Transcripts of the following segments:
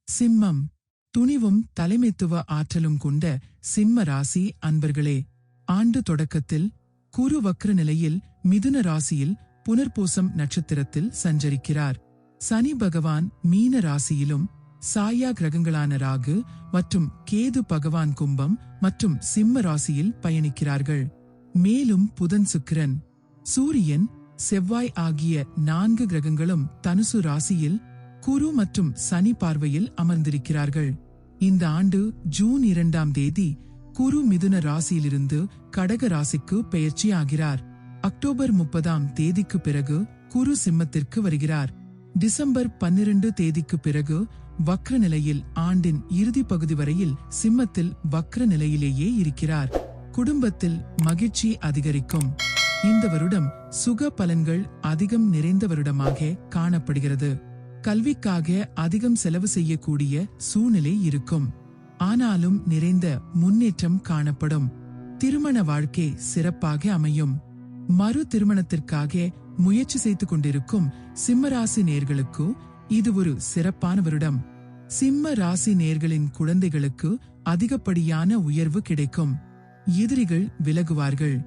சிம்மம். துணிவும் தலைமைத்துவ ஆற்றலும் கொண்ட சிம்ம ராசி அன்பர்களே, ஆண்டு தொடக்கத்தில் குரு வக்ர நிலையில் மிதுன ராசியில் புனர்பூசம் நட்சத்திரத்தில் சஞ்சரிக்கிறார். சனி பகவான் மீன ராசியிலும், சாயா கிரகங்களான ராகு மற்றும் கேது பகவான் கும்பம் மற்றும் சிம்ம ராசியில் பயணிக்கிறார்கள். மேலும் புதன், சுக்கிரன், சூரியன், செவ்வாய் ஆகிய 4 கிரகங்களும் தனுசு ராசியில் குரு மற்றும் சனி பார்வையில் அமர்ந்திருக்கிறார்கள். இந்த ஆண்டு ஜூன் 2ஆம் தேதி குரு மிதுன ராசியிலிருந்து கடக ராசிக்கு பெயர்ச்சி ஆகிறார். அக்டோபர் 30ஆம் தேதிக்கு பிறகு குரு சிம்மத்திற்கு வருகிறார். டிசம்பர் 12 தேதிக்கு பிறகு வக்ர நிலையில் ஆண்டின் இறுதி பகுதி வரையில் சிம்மத்தில் வக்ர நிலையிலேயே இருக்கிறார். குடும்பத்தில் மகிழ்ச்சி அதிகரிக்கும். இந்த வருடம் சுக பலன்கள் அதிகம் நிறைந்த வருடமாக காணப்படுகிறது. கல்விக்காக அதிகம் செலவு செய்யக்கூடிய சூழ்நிலை இருக்கும். ஆனாலும் நிறைந்த முன்னேற்றம் காணப்படும். திருமண வாழ்க்கை சிறப்பாக அமையும். மறு திருமணத்திற்காக முயற்சி செய்து கொண்டிருக்கும் சிம்ம ராசி நேயர்களுக்கு இது ஒரு சிறப்பான வருடம். சிம்ம ராசி நேயர்களின் குழந்தைகளுக்கு அதிகப்படியான உயர்வு கிடைக்கும். எதிரிகள் விலகுவார்கள்.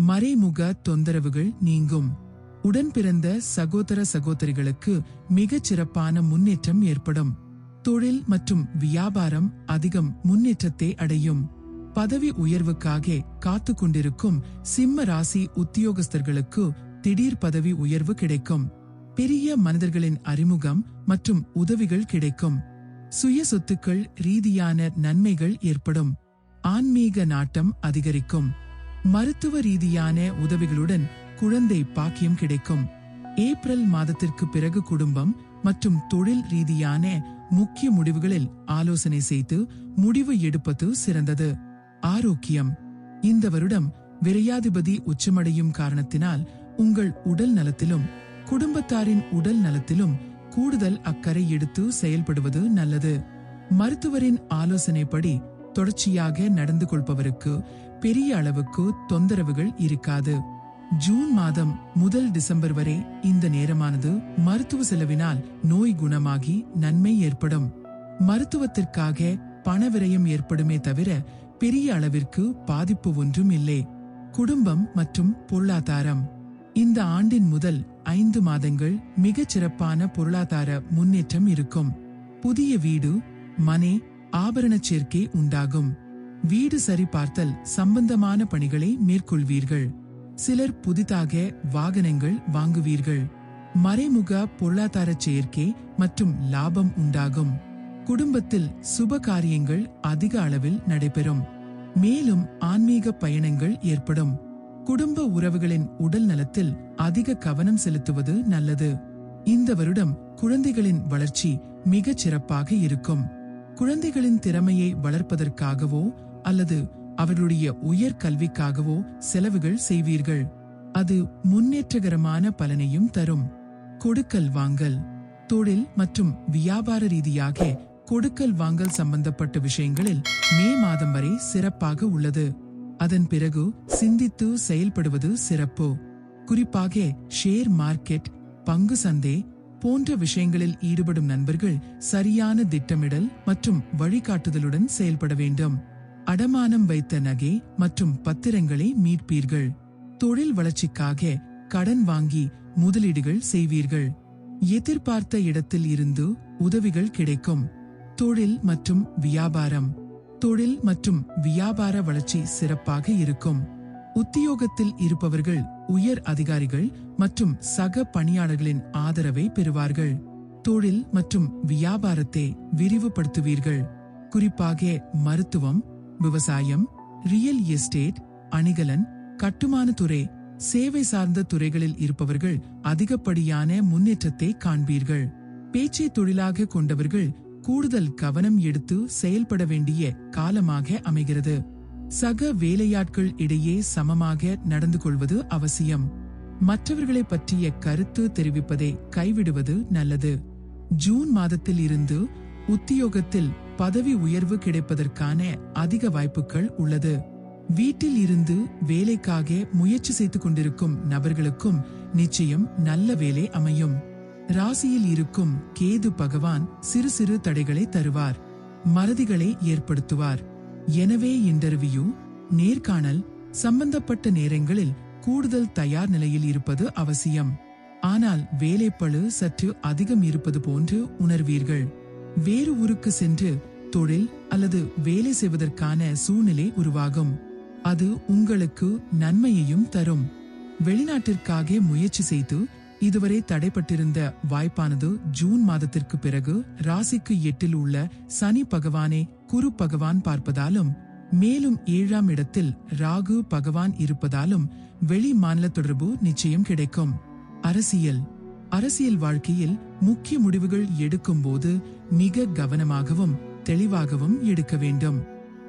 மறைமுக தொந்தரவுகள் நீங்கும். உடன் பிறந்த சகோதர சகோதரிகளுக்கு மிகச் சிறப்பான முன்னேற்றம் ஏற்படும். தொழில் மற்றும் வியாபாரம் அதிகம் முன்னேற்றத்தை அடையும். பதவி உயர்வுக்காக காத்து கொண்டிருக்கும் சிம்ம ராசி உத்தியோகஸ்தர்களுக்கு திடீர் பதவி உயர்வு கிடைக்கும். பெரிய மனிதர்களின் அறிமுகம் மற்றும் உதவிகள் கிடைக்கும். சுய சொத்துக்கள் ரீதியான நன்மைகள் ஏற்படும். ஆன்மீக நாட்டம் அதிகரிக்கும். மருத்துவ ரீதியான உதவிகளுடன் குழந்தை பாக்கியம் கிடைக்கும். ஏப்ரல் மாதத்திற்கு பிறகு குடும்பம் மற்றும் தொழில் ரீதியான முக்கிய முடிவுகளில் ஆலோசனை செய்து முடிவு எடுப்பது சிறந்தது. ஆரோக்கியம். இந்த வருடம் விரையாதிபதி உச்சமடையும் காரணத்தினால் உங்கள் உடல் நலத்திலும் குடும்பத்தாரின் உடல் நலத்திலும் கூடுதல் அக்கறை எடுத்து செயல்படுவது நல்லது. மருத்துவரின் ஆலோசனைப்படி தொடர்ச்சியாக நடந்து கொள்பவருக்கு பெரிய அளவுக்கு தொந்தரவுகள் இருக்காது. ஜூன் மாதம் முதல் டிசம்பர் வரை இந்த நேரமானது மருத்துவ செலவினால் நோய் குணமாகி நன்மை ஏற்படும். மருத்துவத்திற்காக பண விரயம் ஏற்படுமே தவிர பெரிய அளவிற்கு பாதிப்பு ஒன்றும் இல்லை. குடும்பம் மற்றும் பொருளாதாரம். இந்த ஆண்டின் முதல் 5 மாதங்கள் மிகச் சிறப்பான பொருளாதார முன்னேற்றம் இருக்கும். புதிய வீடு, மனை, ஆபரண சேர்க்கை உண்டாகும். வீடு சரிபார்த்தல் சம்பந்தமான பணிகளை மேற்கொள்வீர்கள். சிலர் புதிதாக வாகனங்கள் வாங்குவீர்கள். மறைமுக பொருளாதார சேர்க்கை மற்றும் லாபம் உண்டாகும். குடும்பத்தில் சுப காரியங்கள் அதிக அளவில் நடைபெறும். மேலும் ஆன்மீக பயணங்கள் ஏற்படும். குடும்ப உறவுகளின் உடல் நலத்தில் அதிக கவனம் செலுத்துவது நல்லது. இந்த வருடம் குழந்தைகளின் வளர்ச்சி மிகச் சிறப்பாக இருக்கும். குழந்தைகளின் திறமையை வளர்ப்பதற்காகவோ அல்லது அவர்களுடைய உயர் கல்விக்காகவோ செலவுகள் செய்வீர்கள். அது முன்னேற்றகரமான பலனையும் தரும். கொடுக்கல் வாங்கல். தொழில் மற்றும் வியாபார ரீதியாக கொடுக்கல் வாங்கல் சம்பந்தப்பட்ட விஷயங்களில் மே மாதம் வரை சிறப்பாக உள்ளது. அதன் பிறகு சிந்தித்து செயல்படுவது சிறப்பு. குறிப்பாக ஷேர் மார்க்கெட், பங்கு சந்தை போன்ற விஷயங்களில் ஈடுபடும் நண்பர்கள் சரியான திட்டமிடல் மற்றும் வழிகாட்டுதலுடன் செயல்பட வேண்டும். அடமானம் வைத்த நகை மற்றும் பத்திரங்களை மீட்பீர்கள். தொழில் வளர்ச்சிக்காக கடன் வாங்கி முதலீடுகள் செய்வீர்கள். எதிர்பார்த்த இடத்தில் இருந்து உதவிகள் கிடைக்கும். தொழில் மற்றும் வியாபாரம். தொழில் மற்றும் வியாபார வளர்ச்சி சிறப்பாக இருக்கும். உத்தியோகத்தில் இருப்பவர்கள் உயர் அதிகாரிகள் மற்றும் சக பணியாளர்களின் ஆதரவை பெறுவார்கள். தொழில் மற்றும் வியாபாரத்தை விரிவுபடுத்துவீர்கள். குறிப்பாக மருத்துவம், விவசாயம், ரியல் எஸ்டேட், அணிகலன், கட்டுமான துறை, சேவை சார்ந்த துறைகளில் இருப்பவர்கள் அதிகப்படியான முன்னேற்றத்தை காண்பீர்கள். பேச்சை தொழிலாக கொண்டவர்கள் கூடுதல் கவனம் எடுத்து செயல்பட வேண்டிய காலமாக அமைகிறது. சக வேலையாட்கள் இடையே சமமாக நடந்து கொள்வது அவசியம். மற்றவர்களை பற்றிய கருத்து தெரிவிப்பதை கைவிடுவது நல்லது. ஜூன் மாதத்தில் இருந்து உத்தியோகத்தில் பதவி உயர்வு கிடைப்பதற்கான அதிக வாய்ப்புகள் உள்ளது. வீட்டில் இருந்து வேலைக்காக முயற்சி செய்து கொண்டிருக்கும் நபர்களுக்கும் நிச்சயம் நல்ல வேலை அமையும். ராசியில் இருக்கும் கேது பகவான் சிறு சிறு தடைகளை தருவார், மறதிகளை ஏற்படுத்துவார். எனவே இன்டர்வியூ, நேர்காணல் சம்பந்தப்பட்ட நேரங்களில் கூடுதல் தயார் நிலையில் இருப்பது அவசியம். ஆனால் வேலைப்பளு சற்று அதிகம் இருப்பது போன்று உணர்வீர்கள். வேறு ஊருக்கு சென்று தொழில் அல்லது வேலை செய்வதற்கான சூழ்நிலை உருவாகும். அது உங்களுக்கு நன்மையையும் தரும். வெளிநாட்டிற்காக முயற்சி செய்து இதுவரை தடைப்பட்டிருந்த வாய்ப்பானது ஜூன் மாதத்திற்கு பிறகு ராசிக்கு 8 உள்ள சனி பகவானை குரு பகவான் பார்ப்பதாலும் மேலும் 7ஆம் இடத்தில் ராகு பகவான் இருப்பதாலும் வெளி மாநில தொடர்பு நிச்சயம் கிடைக்கும். அரசியல் வாழ்க்கையில் முக்கிய முடிவுகள் எடுக்கும் போது மிக கவனமாகவும் தெளிவாகவும் எடுக்க வேண்டும்.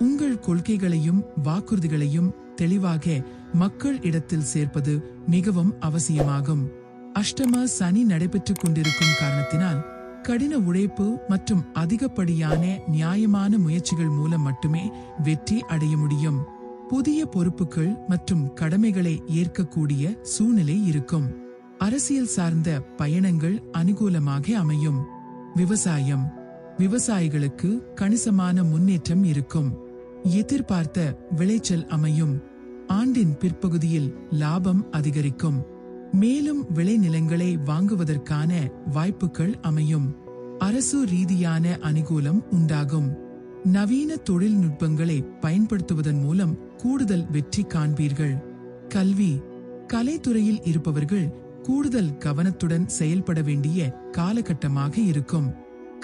உங்கள் கொள்கைகளையும் வாக்குறுதிகளையும் தெளிவாக மக்கள் இடத்தில் சேர்ப்பது மிகவும் அவசியமாகும். அஷ்டம சனி நடைபெற்றுக் கொண்டிருக்கும் காரணத்தினால் கடின உழைப்பு மற்றும் அதிகப்படியான நியாயமான முயற்சிகள் மூலம் மட்டுமே வெற்றி அடைய முடியும். புதிய பொறுப்புகள் மற்றும் கடமைகளை ஏற்கக்கூடிய சூழ்நிலை இருக்கும். அரசியல் சார்ந்த பயணங்கள் அனுகூலமாக அமையும். விவசாயிகளுக்கு கணிசமான முன்னேற்றம் இருக்கும். எதிர்பார்த்த விளைச்சல் அமையும். ஆண்டின் பிற்பகுதியில் லாபம் அதிகரிக்கும். மேலும் விளைநிலங்களை வாங்குவதற்கான வாய்ப்புகள் அமையும். அரசு ரீதியான அனுகூலம் உண்டாகும். நவீன தொழில்நுட்பங்களை பயன்படுத்துவதன் மூலம் கூடுதல் வெற்றி காண்பீர்கள். கலைத்துறையில் இருப்பவர்கள் கூடுதல் கவனத்துடன் செயல்பட வேண்டிய காலகட்டமாக இருக்கும்.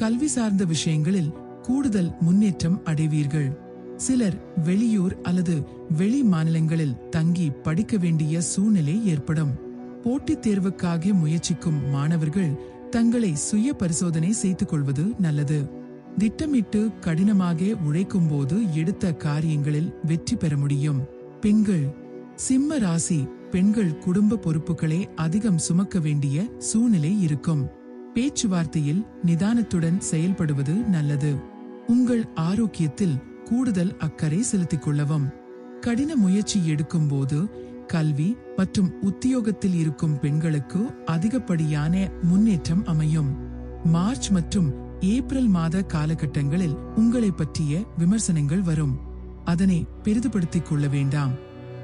கல்வி சார்ந்த விஷயங்களில் கூடுதல் முன்னேற்றம் அடைவீர்கள். சிலர் வெளியூர் அல்லது வெளி மாநிலங்களில் தங்கி படிக்க வேண்டிய சூழ்நிலை ஏற்படும். போட்டித் தேர்வுக்காக முயற்சிக்கும் மாணவர்கள் தங்களை சுய பரிசோதனை செய்து கொள்வது நல்லது. திட்டமிட்டு கடினமாக உழைக்கும் போது எடுத்த காரியங்களில் வெற்றி பெற முடியும். சிம்ம ராசி பெண்கள் குடும்ப பொறுப்புகளை அதிகம் சுமக்க வேண்டிய சூழ்நிலை இருக்கும். பேச்சுவார்த்தையில் நிதானத்துடன் செயல்படுவது நல்லது. உங்கள் ஆரோக்கியத்தில் கூடுதல் அக்கறை செலுத்திக் கொள்ளவும். கடின முயற்சி எடுக்கும் போது கல்வி மற்றும் உத்தியோகத்தில் இருக்கும் பெண்களுக்கு அதிகப்படியான முன்னேற்றம் அமையும். மார்ச் மற்றும் ஏப்ரல் மாத காலகட்டங்களில் உங்களை பற்றிய விமர்சனங்கள் வரும். அதனை பெரிதுபடுத்திக் கொள்ள வேண்டாம்.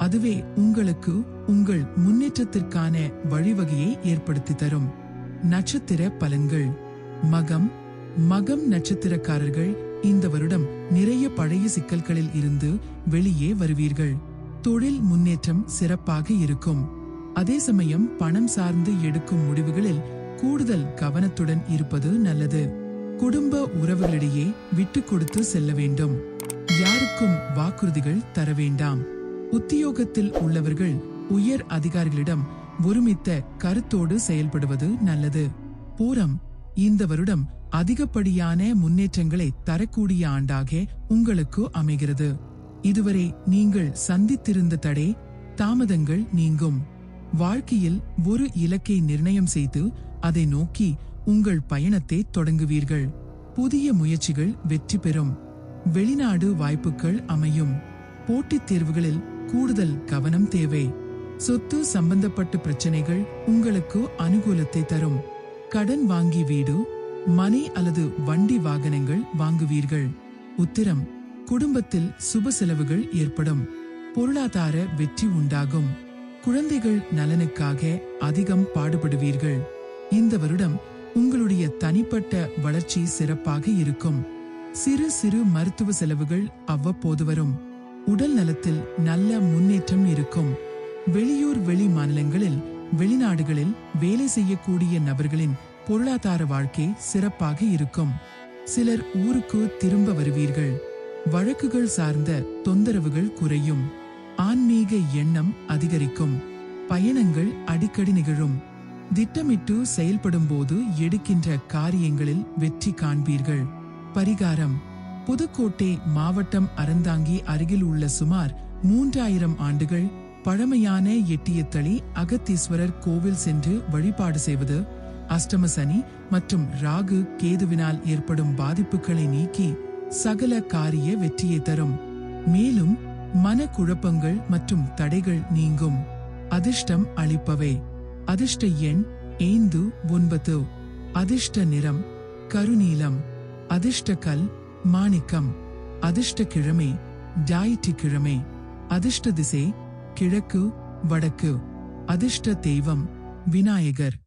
அதுவே உங்களுக்கு உங்கள் முன்னேற்றத்திற்கான வழிவகையை ஏற்படுத்தி தரும். நட்சத்திர பலன்கள். மகம் நட்சத்திரக்காரர்கள் இந்த வருடம் நிறைய பழைய சிக்கல்களில் இருந்து வெளியே வருவீர்கள். தொழில் முன்னேற்றம் சிறப்பாக இருக்கும். அதே சமயம் பணம் சார்ந்து எடுக்கும் முடிவுகளில் கூடுதல் கவனத்துடன் இருப்பது நல்லது. குடும்ப உறவுகளிடையே விட்டு கொடுத்து செல்ல வேண்டும். யாருக்கும் வாக்குறுதிகள் தர வேண்டாம். உத்தியோகத்தில் உள்ளவர்கள் உயர் அதிகாரிகளிடம் ஒருமித்த கருத்தோடு செயல்படுவது நல்லது. பூரம் இந்த வருடம் அதிகப்படியான முன்னேற்றங்களை தரக்கூடிய ஆண்டாக உங்களுக்கு அமைகிறது. இதுவரை நீங்கள் சந்தித்திருந்த தடை தாமதங்கள் நீங்கும். வாழ்க்கையில் ஒரு இலக்கை நிர்ணயம் செய்து அதை நோக்கி உங்கள் பயணத்தை தொடங்குவீர்கள். புதிய முயற்சிகள் வெற்றி பெறும். வெளிநாடு வாய்ப்புகள் அமையும். போட்டித் தேர்வுகளில் கூடுதல் கவனம் தேவை. சொத்து சம்பந்தப்பட்ட பிரச்சனைகள் உங்களுக்கு அனுகூலத்தை தரும். கடன் வாங்கி வீடு, மனை அல்லது வண்டி வாகனங்கள் வாங்குவீர்கள். உத்திரம் குடும்பத்தில் சுப செலவுகள் ஏற்படும். பொருளாதார வெற்றி உண்டாகும். குழந்தைகள் நலனுக்காக அதிகம் பாடுபடுவீர்கள். இந்த வருடம் உங்களுடைய தனிப்பட்ட வளர்ச்சி சிறப்பாக இருக்கும். சிறு சிறு மருத்துவ செலவுகள் அவ்வப்போது வரும். உடல் நலத்தில் நல்ல முன்னேற்றம் இருக்கும். வெளியூர் வெளி மாநிலங்களில் வெளிநாடுகளில் வேலை செய்யக்கூடிய நபர்களின் பொருளாதார வாழ்க்கை சிறப்பாக இருக்கும். சிலர் ஊருக்கு திரும்ப வருவீர்கள். வழக்குகள் சார்ந்த தொந்தரவுகள் குறையும். ஆன்மீக எண்ணம் அதிகரிக்கும். பயணங்கள் அடிக்கடி நிகழும். திட்டமிட்டு செயல்படும் போது எடுக்கின்ற காரியங்களில் வெற்றி காண்பீர்கள். பரிகாரம் புதுக்கோட்டை மாவட்டம் அறந்தாங்கி அருகில் உள்ள சுமார் 3000 ஆண்டுகள் பழமையான எட்டியத்தளி அகத்தீஸ்வரர் கோவில் சென்று வழிபாடு செய்வது அஷ்டம சனி மற்றும் ராகு கேதுவினால் ஏற்படும் பாதிப்புகளை நீக்கி சகல காரிய வெற்றியை தரும். மேலும் மனக்குழப்பங்கள் மற்றும் தடைகள் நீங்கும். அதிர்ஷ்டம் அளிப்பவை. அதிர்ஷ்ட எண் 5 9 அதிர்ஷ்ட நிறம் கருநீலம். அதிர்ஷ்ட கல் மாணிக்கம். அதிர்ஷ்ட கிழமை ஞாயிற்றுக்கிழமை. அதிர்ஷ்ட திசை கிழக்கு வடக்கு. அதிர்ஷ்ட தெய்வம் விநாயகர்.